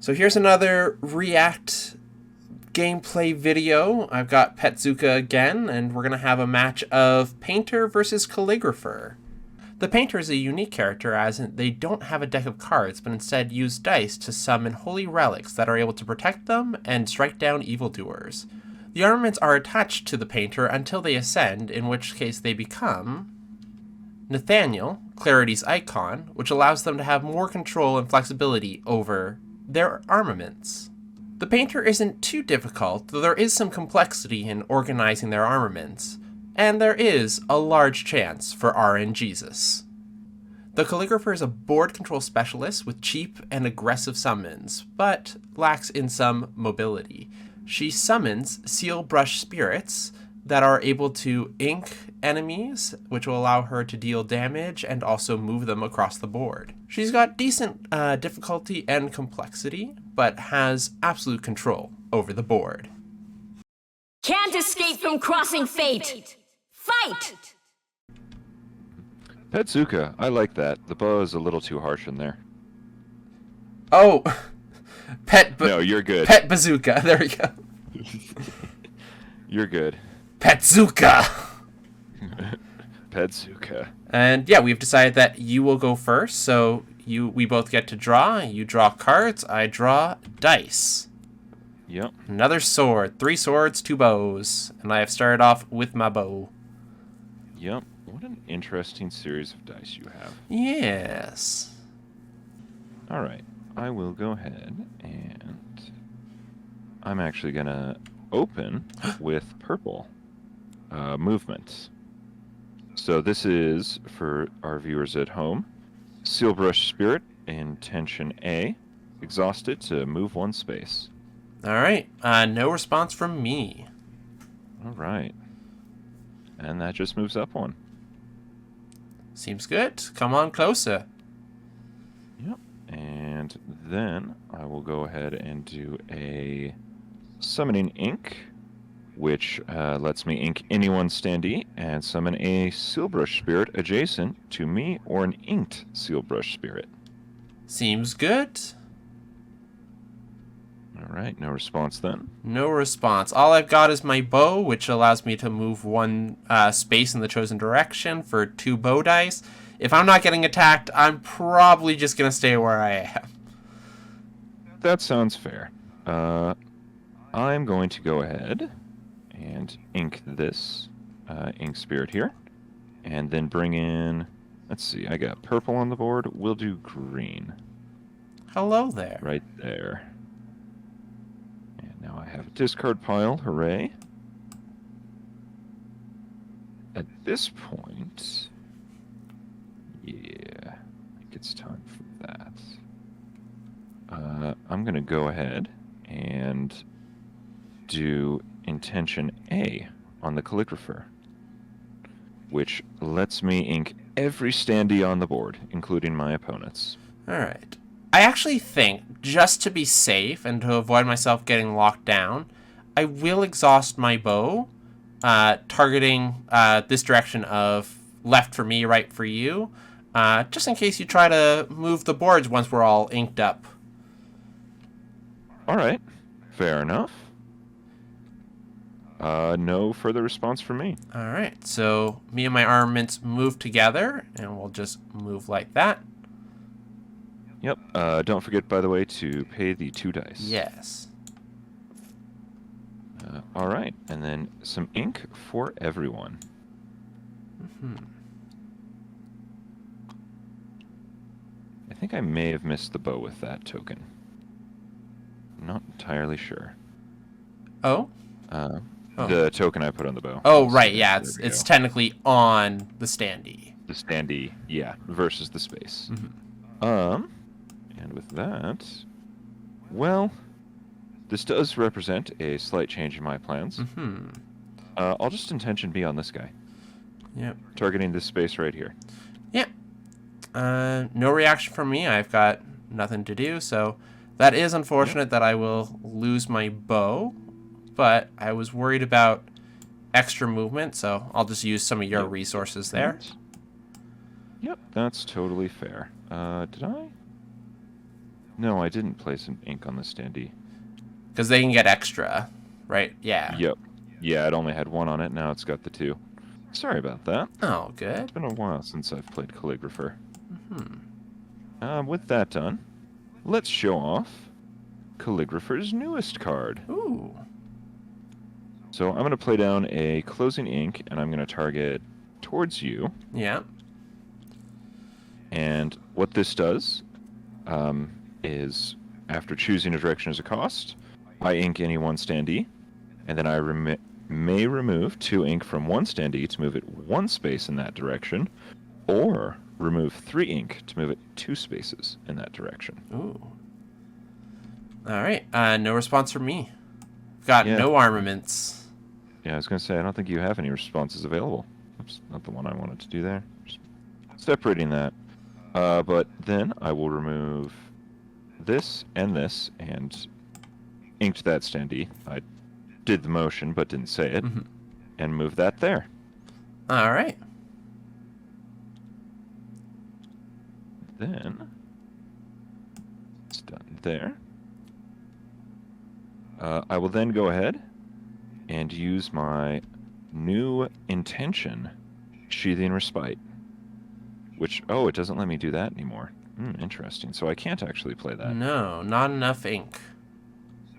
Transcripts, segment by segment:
So here's another React gameplay video. I've got Petbazooka again, and we're going to have a match of Painter versus Calligrapher. The Painter is a unique character as they don't have a deck of cards, but instead use dice to summon holy relics that are able to protect them and strike down evildoers. The armaments are attached to the Painter until they ascend, in which case they become Nathaniel, Clarity's icon, which allows them to have more control and flexibility over their armaments. The Painter isn't too difficult, though there is some complexity in organizing their armaments, and there is a large chance for RNGesus. The Calligrapher is a board control specialist with cheap and aggressive summons, but lacks in some mobility. She summons seal brush spirits that are able to ink enemies, which will allow her to deal damage and also move them across the board. She's got decent difficulty and complexity, but has absolute control over the board. Can't escape from crossing fate! Fight! Petbazooka, I like that. The bow is a little too harsh in there. Oh, No, you're good. Petbazooka, there we go. You're good. Petbazooka! Petbazooka. And yeah, we've decided that you will go first, so we both get to draw. You draw cards, I draw dice. Yep. Another sword. 3 swords, 2 bows. And I have started off with my bow. Yep. What an interesting series of dice you have. Yes. Alright. I will go ahead and I'm actually going to open with purple movements. So this is, for our viewers at home, Seal Brush Spirit, Intention A, exhausted to move 1 space. Alright, no response from me. Alright. And that just moves up 1. Seems good. Come on closer. Yep. And then I will go ahead and do a Summoning Ink, which lets me ink anyone's standee and summon a Seal Brush Spirit adjacent to me or an inked Seal Brush Spirit. Seems good. Alright, no response then. No response. All I've got is my bow, which allows me to move 1 space in the chosen direction for 2 bow dice. If I'm not getting attacked, I'm probably just going to stay where I am. That sounds fair. I'm going to go ahead and ink this ink spirit here. And then bring in, let's see, I got purple on the board. We'll do green. Hello there. Right there. And now I have a discard pile. Hooray. At this point, yeah, I think it's time for that. I'm going to go ahead and do Intention A on the Calligrapher, which lets me ink every standee on the board, including my opponents. Alright. I actually think, just to be safe and to avoid myself getting locked down, I will exhaust my bow, targeting this direction of left for me, right for you, just in case you try to move the boards once we're all inked up. Alright, fair enough. No further response from me. Alright, so me and my armaments move together, and we'll just move like that. Yep, don't forget, by the way, to pay the 2 dice. Yes. Alright, and then some ink for everyone. I think I may have missed the bow with that token. Not entirely sure. Oh? The token I put on the bow. Oh, right, yeah, There we it's go. technically on the standee. The standee, yeah, versus the space. And with that, well, this does represent a slight change in my plans. I'll just Intention B on this guy. Yep. Targeting this space right here. Yep. No reaction from me. I've got nothing to do, so that is unfortunate that I will lose my bow, but I was worried about extra movement, so I'll just use some of your resources there. Yep, that's totally fair. Did I? No, I didn't place an ink on the standee. Because they can get extra, right? Yeah. Yep. Yeah, it only had 1 on it. Now it's got the 2. Sorry about that. Oh, good. It's been a while since I've played Calligrapher. With that done, let's show off Calligrapher's newest card. Ooh. So I'm going to play down a closing ink, and I'm going to target towards you. Yeah. And what this does is, after choosing a direction as a cost, I ink any one standee, and then I may remove 2 ink from one standee to move it 1 space in that direction, or remove 3 ink to move it 2 spaces in that direction. Ooh. All right. No response from me. Got no armaments. Yeah, I was going to say, I don't think you have any responses available. That's not the one I wanted to do there. Just separating that. But then I will remove this, and inked that standee. I did the motion, but didn't say it, and move that there. All right. Then it's done there. I will then go ahead and use my new intention, Sheathing Respite. Which, it doesn't let me do that anymore. Interesting. So I can't actually play that. No, not enough ink.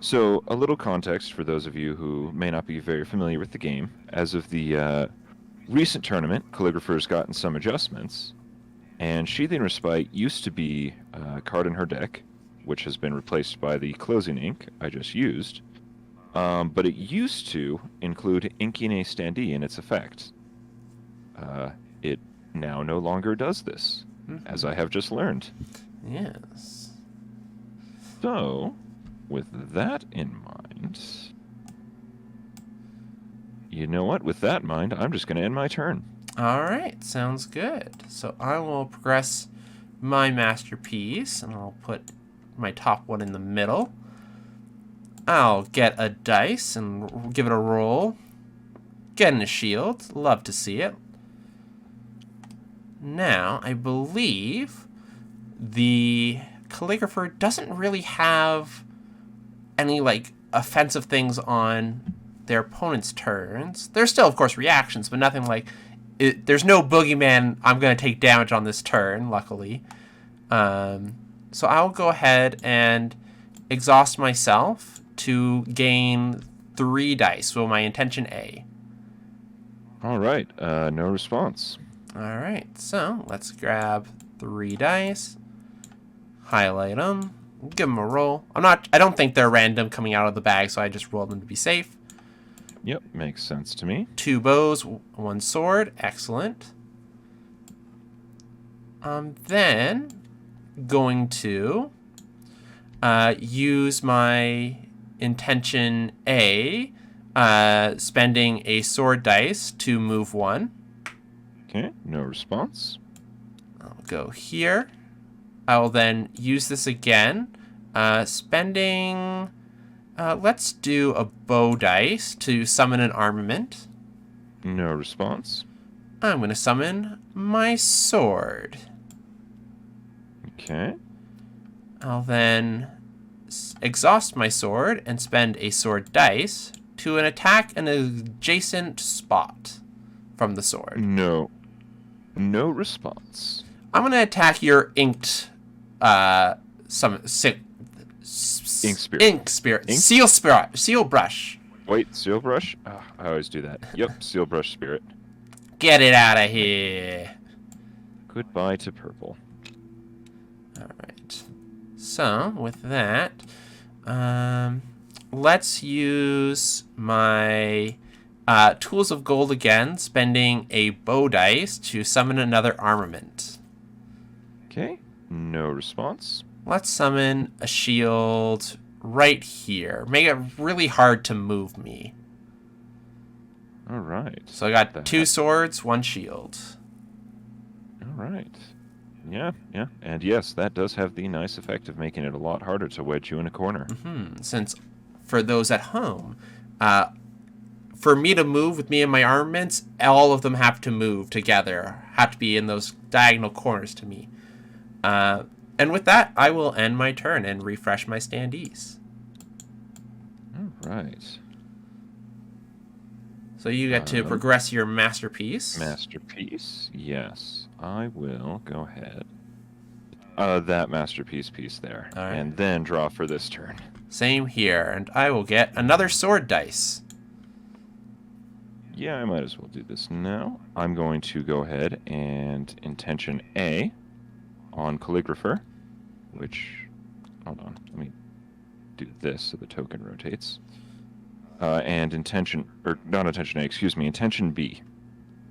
So, a little context for those of you who may not be very familiar with the game. As of the recent tournament, Calligrapher's gotten some adjustments, and Sheathing Respite used to be a card in her deck, which has been replaced by the closing ink I just used. But it used to include inking a standee in its effect. It now no longer does this, as I have just learned. Yes. So, with that in mind, you know what? With that in mind, I'm just going to end my turn. All right. Sounds good. So I will progress my masterpiece, and I'll put my top one in the middle. I'll get a dice and give it a roll. Getting a shield. Love to see it. Now, I believe the Calligrapher doesn't really have any, offensive things on their opponent's turns. There's still, of course, reactions, but nothing there's no boogeyman, I'm going to take damage on this turn, luckily. So I'll go ahead and exhaust myself to gain 3 dice. So my intention A. All right. No response. All right. So let's grab 3 dice, highlight them, give them a roll. I don't think they're random coming out of the bag, so I just rolled them to be safe. Yep, makes sense to me. 2 bows, 1 sword. Excellent. Then going to use my intention A, spending a sword dice to move 1. Okay, no response. I'll go here. I will then use this again, spending... let's do a bow dice to summon an armament. No response. I'm going to summon my sword. Okay. I'll then exhaust my sword and spend a sword dice to an attack an adjacent spot from the sword. No response. I'm going to attack your inked Ink spirit. Seal brush. Wait, seal brush? Oh, I always do that. Yep, seal brush spirit. Get it out of here. Goodbye to purple. Alright. So, with that, let's use my Tools of Gold again, spending a bow dice to summon another armament. Okay, no response. Let's summon a shield right here. Make it really hard to move me. Alright. So I got 2 swords, 1 shield. Alright. Yeah. And yes, that does have the nice effect of making it a lot harder to wedge you in a corner. Since, for those at home, for me to move with me and my armaments, all of them have to move together. Have to be in those diagonal corners to me. And with that, I will end my turn and refresh my standees. All right. So you get to progress your masterpiece. Masterpiece, yes. I will go ahead. That masterpiece piece there. All right. And then draw for this turn. Same here, and I will get another sword dice. Yeah, I might as well do this now. I'm going to go ahead and intention A on Calligrapher, which, hold on, let me do this so the token rotates. And intention, or not intention A, excuse me, intention B.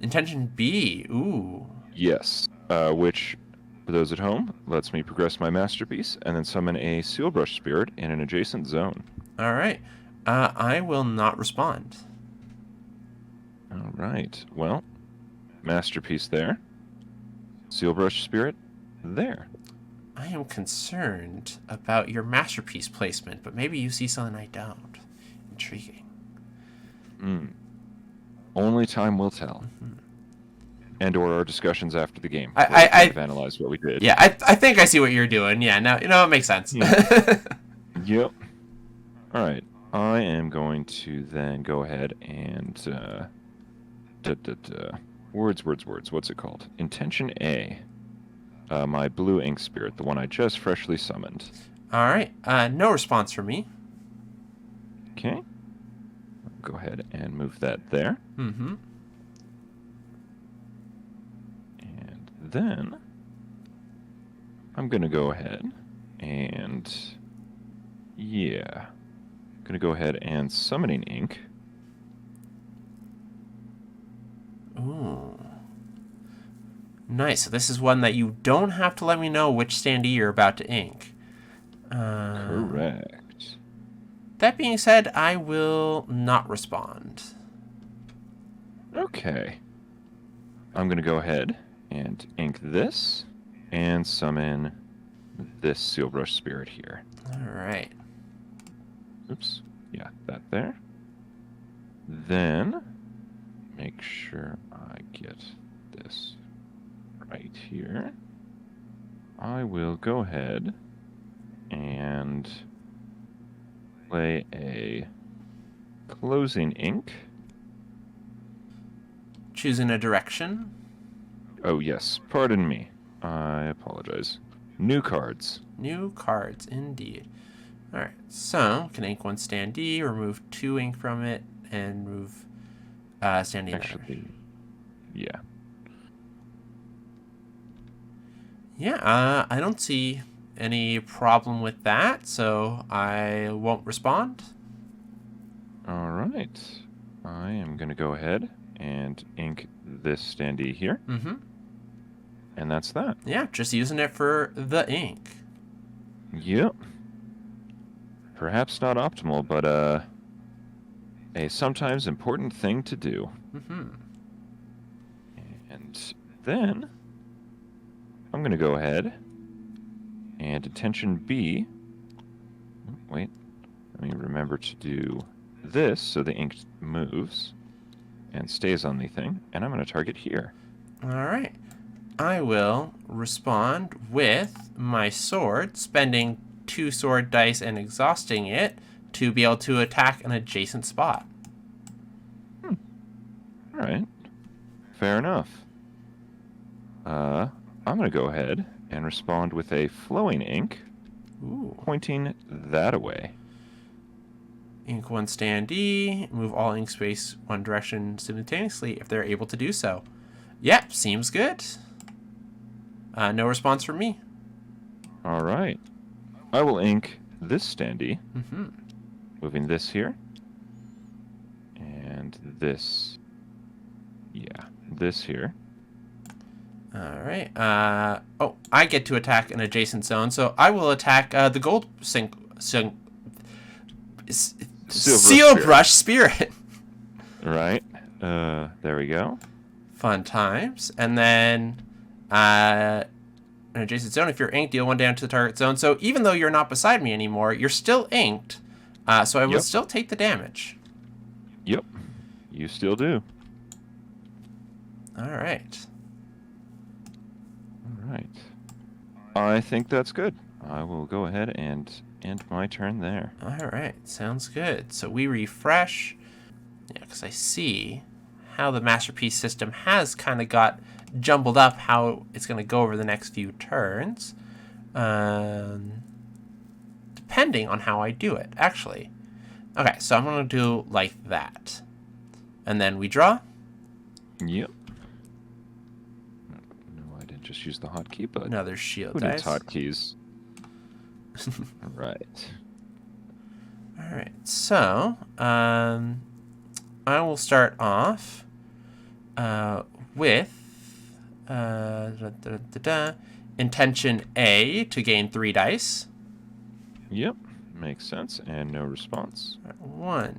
Intention B, ooh. Yes, which, for those at home, lets me progress my masterpiece and then summon a seal brush spirit in an adjacent zone. All right. I will not respond. All right. Well, masterpiece there. Seal brush spirit there. I am concerned about your masterpiece placement, but maybe you see something I don't. Intriguing. Only time will tell. And or our discussions after the game. I've analyzed what we did. Yeah, I think I see what you're doing. Yeah, now it makes sense. Yep. All right. I am going to then go ahead and words. What's it called? Intention A. My blue ink spirit, the one I just freshly summoned. All right. No response from me. Okay. Go ahead and move that there. Mm-hmm. And then I'm going to go ahead and going to go ahead and summoning ink. Ooh. Nice. So this is one that you don't have to let me know which standee you're about to ink. Correct. That being said, I will not respond. Okay. I'm going to go ahead and ink this and summon this seal brush spirit here. All right. Oops. Yeah, that there. Then make sure I get this right here. I will go ahead and play a closing ink. Choosing a direction. Oh, yes. Pardon me. I apologize. New cards. New cards, indeed. All right. So, can ink one standee, remove 2 ink from it, and move standee. Actually, yeah. Yeah, I don't see any problem with that, so I won't respond. All right. I am going to go ahead and ink this standee here. Mm-hmm. And that's that. Yeah, just using it for the ink. Yep. Perhaps not optimal, but a sometimes important thing to do. Mm-hmm. And then I'm going to go ahead and intention B. Wait, let me remember to do this so the ink moves and stays on the thing. And I'm going to target here. All right. I will respond with my sword, spending 2 sword dice and exhausting it to be able to attack an adjacent spot. All right. Fair enough. I'm going to go ahead and respond with a flowing ink, Ooh. pointing that away. Ink one standee, move all ink space one direction simultaneously if they're able to do so. Yep, seems good. No response from me. All right. I will ink this standee, Mm-hmm. moving this here, and this, this here. All right. Oh, I get to attack an adjacent zone, so I will attack the gold seal brush spirit. Right. There we go. Fun times. And then an adjacent zone. If you're inked, deal 1 down to the target zone. So even though you're not beside me anymore, you're still inked. So I will still take the damage. Yep. You still do. All right. All right. I think that's good. I will go ahead and end my turn there. All right, sounds good. So we refresh. Yeah, because I see how the masterpiece system has kind of got jumbled up how it's going to go over the next few turns. Depending on how I do it, actually. Okay, so I'm going to do like that. And then we draw. Yep. No, I didn't just use the hotkey, but Another shield who dice. needs hotkeys? Right. All right, so I will start off with intention A to gain 3 dice. Yep. Makes sense. And no response. 1,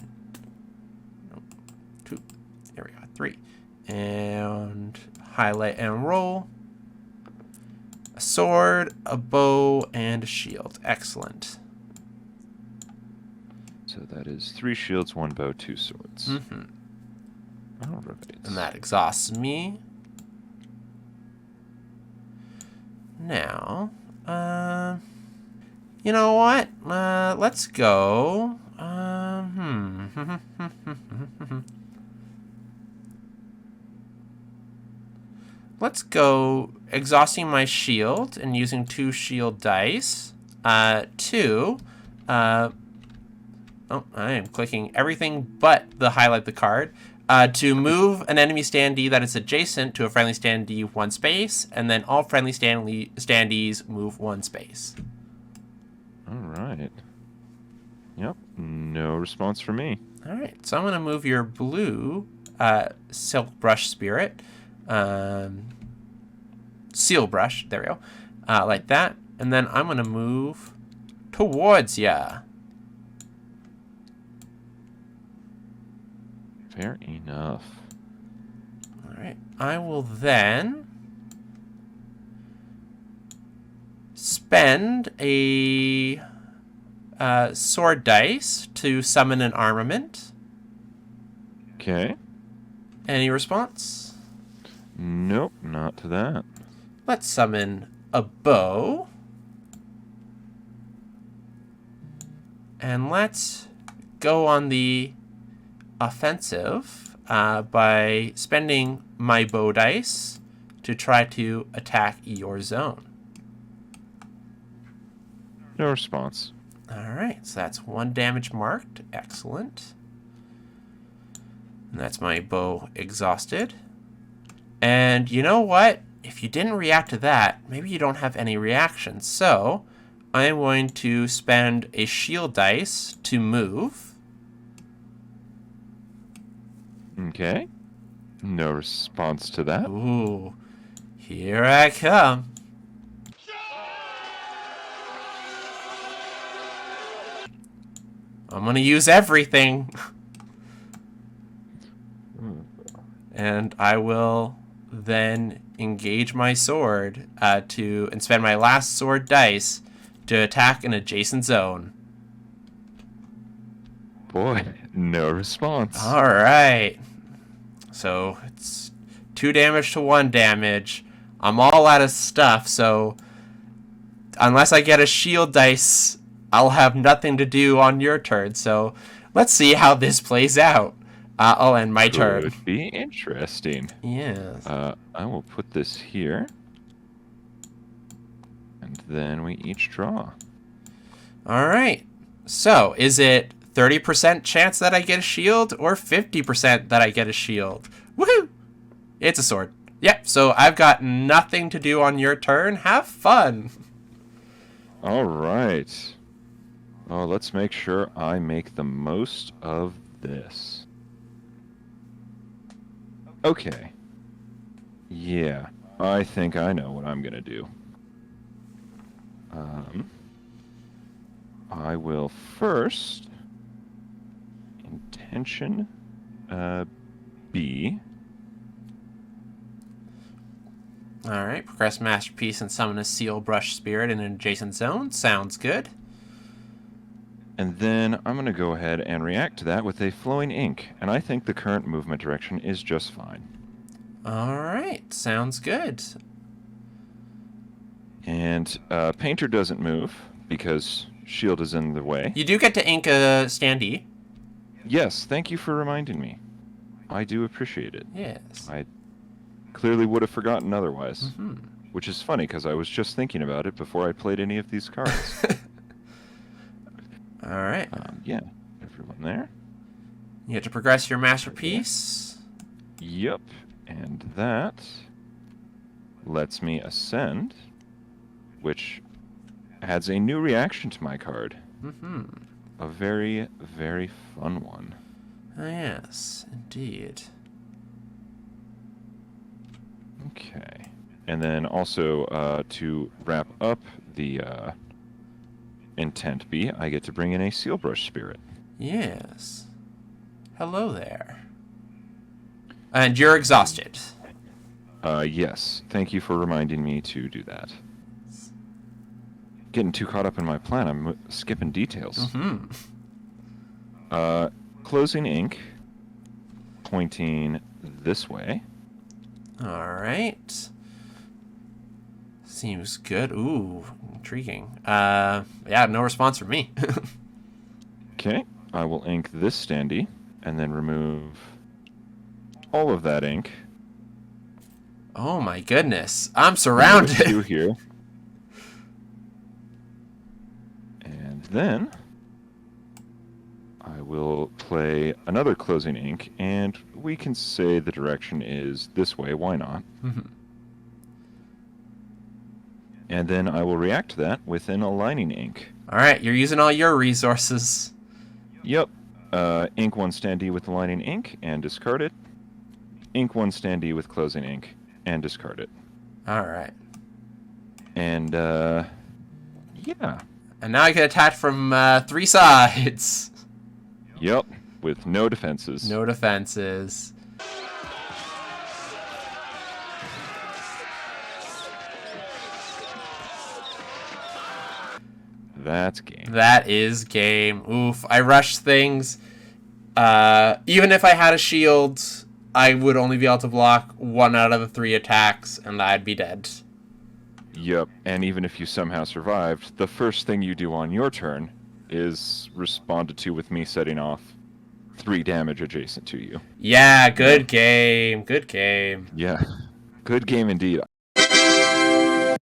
2, there we go, 3. And highlight and roll. A sword, a bow, and a shield. Excellent. So that is 3 shields, 1 bow, 2 swords. Mm-hmm. All right. And that exhausts me. Now, you know what? Let's go. Let's go exhausting my shield and using 2 shield dice to. Oh, I am clicking everything but the highlight the card. To move an enemy standee that is adjacent to a friendly standee 1 space, and then all friendly standees move 1 space. All right. Yep. No response from me. All right, so I'm going to move your blue silk brush spirit, seal brush, there we go, like that, and then I'm going to move towards ya. Fair enough. All right, I will then spend a sword dice to summon an armament. Okay. Any response? Nope, not to that. Let's summon a bow. And let's go on the offensive by spending my bow dice to try to attack your zone. No response. All right, so that's 1 damage marked. Excellent. And that's my bow exhausted. And you know what? If you didn't react to that, maybe you don't have any reactions. So I am going to spend a shield dice to move. Okay. No response to that. Ooh, here I come. I'm gonna use everything. And I will then engage my sword and spend my last sword dice to attack an adjacent zone. Boy, no response. All right. So it's 2 damage to 1 damage. I'm all out of stuff, so unless I get a shield dice, I'll have nothing to do on your turn. So let's see how this plays out. I'll end my turn. Could be interesting. Yes. I will put this here. And then we each draw. All right. So is it 30% chance that I get a shield or 50% that I get a shield? Woohoo! It's a sword. Yep, so I've got nothing to do on your turn. Have fun. All right. Oh, let's make sure I make the most of this. Okay. Yeah, I think I know what I'm going to do. I will first intention B. All right, progress masterpiece and summon a seal brush spirit in an adjacent zone. Sounds good. And then I'm going to go ahead and react to that with a flowing ink. And I think the current movement direction is just fine. All right, sounds good. And Painter doesn't move because shield is in the way. You do get to ink a standee. Yes, thank you for reminding me. I do appreciate it. Yes. I clearly would have forgotten otherwise. Which is funny because I was just thinking about it before I played any of these cards. All right. Yeah, everyone there. You get to progress your masterpiece. Yep, and that lets me ascend, which adds a new reaction to my card. A very, very fun one. Yes, indeed. Okay. And then also, to wrap up the intent bee, I get to bring in a seal brush spirit. Yes. Hello there. And you're exhausted. Yes. Thank you for reminding me to do that. Getting too caught up in my plan, I'm skipping details. Closing ink, pointing this way. All right. Seems good. Ooh, intriguing. Yeah, no response from me. Okay, I will ink this standee, and then remove all of that ink. Oh my goodness. I'm surrounded. Two here. And then I will play another closing ink, and we can say the direction is this way. Why not? And then I will react to that with an aligning ink. All right, you're using all your resources. Yep. Ink one standee with aligning ink and discard it. Ink one standee with closing ink and discard it. All right. And, yeah. And now I can attack from 3 sides. Yep. With no defenses. No defenses. That's game. That is game. Oof. I rushed things. Even if I had a shield, I would only be able to block 1 out of the 3 attacks, and I'd be dead. Yep. And even if you somehow survived, the first thing you do on your turn is responded to with me setting off 3 damage adjacent to you. Yeah, good game. Good game. Yeah. Good game indeed.